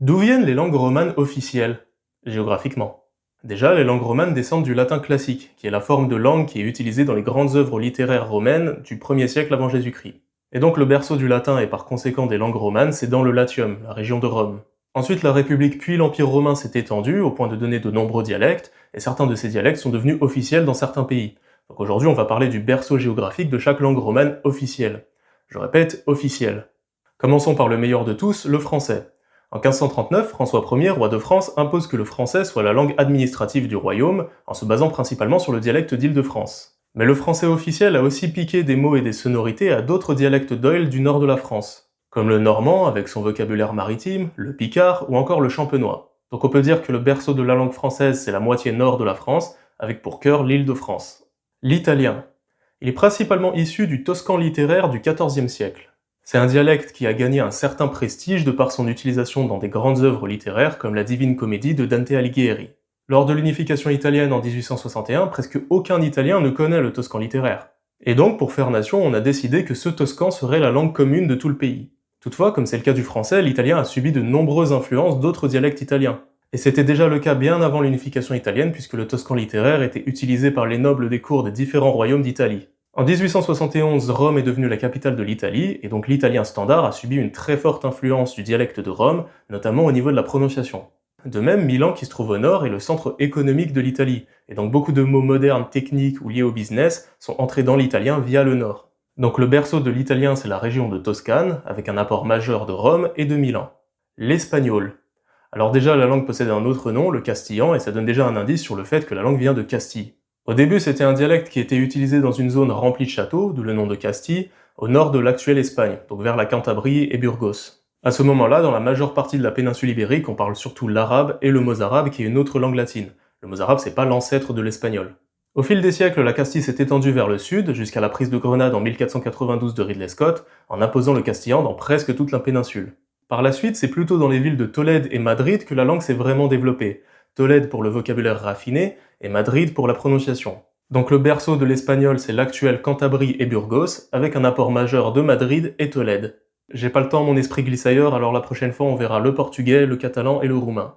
D'où viennent les langues romanes officielles, géographiquement? Déjà, les langues romanes descendent du latin classique, qui est la forme de langue qui est utilisée dans les grandes œuvres littéraires romaines du 1er siècle avant Jésus-Christ. Et donc le berceau du latin et par conséquent des langues romanes, c'est dans le Latium, la région de Rome. Ensuite, la République puis l'Empire romain s'est étendu au point de donner de nombreux dialectes, et certains de ces dialectes sont devenus officiels dans certains pays. Donc aujourd'hui, on va parler du berceau géographique de chaque langue romane officielle. Je répète, officielle. Commençons par le meilleur de tous, le français. En 1539, François Ier, roi de France, impose que le français soit la langue administrative du royaume, en se basant principalement sur le dialecte d'Île-de-France. Mais le français officiel a aussi piqué des mots et des sonorités à d'autres dialectes d'oïl du nord de la France, comme le normand avec son vocabulaire maritime, le picard ou encore le champenois. Donc on peut dire que le berceau de la langue française c'est la moitié nord de la France, avec pour cœur l'Île-de-France. L'italien. Il est principalement issu du toscan littéraire du XIVe siècle. C'est un dialecte qui a gagné un certain prestige de par son utilisation dans des grandes œuvres littéraires comme la Divine Comédie de Dante Alighieri. Lors de l'unification italienne en 1861, presque aucun Italien ne connaît le toscan littéraire. Et donc, pour faire nation, on a décidé que ce toscan serait la langue commune de tout le pays. Toutefois, comme c'est le cas du français, l'italien a subi de nombreuses influences d'autres dialectes italiens. Et c'était déjà le cas bien avant l'unification italienne puisque le toscan littéraire était utilisé par les nobles des cours des différents royaumes d'Italie. En 1871, Rome est devenue la capitale de l'Italie, et donc l'italien standard a subi une très forte influence du dialecte de Rome, notamment au niveau de la prononciation. De même, Milan, qui se trouve au nord, est le centre économique de l'Italie, et donc beaucoup de mots modernes, techniques ou liés au business sont entrés dans l'italien via le nord. Donc le berceau de l'italien, c'est la région de Toscane, avec un apport majeur de Rome et de Milan. L'espagnol. Alors déjà, la langue possède un autre nom, le castillan, et ça donne déjà un indice sur le fait que la langue vient de Castille. Au début, c'était un dialecte qui était utilisé dans une zone remplie de châteaux, d'où le nom de Castille, au nord de l'actuelle Espagne, donc vers la Cantabrie et Burgos. À ce moment-là, dans la majeure partie de la péninsule ibérique, on parle surtout l'arabe et le mozarabe, qui est une autre langue latine. Le mozarabe, c'est pas l'ancêtre de l'espagnol. Au fil des siècles, la Castille s'est étendue vers le sud, jusqu'à la prise de Grenade en 1492 de Ridley Scott, en imposant le castillan dans presque toute la péninsule. Par la suite, c'est plutôt dans les villes de Tolède et Madrid que la langue s'est vraiment développée. Tolède pour le vocabulaire raffiné, et Madrid pour la prononciation. Donc le berceau de l'espagnol c'est l'actuelle Cantabrie et Burgos, avec un apport majeur de Madrid et Tolède. J'ai pas le temps, mon esprit glisse ailleurs, alors la prochaine fois on verra le portugais, le catalan et le roumain.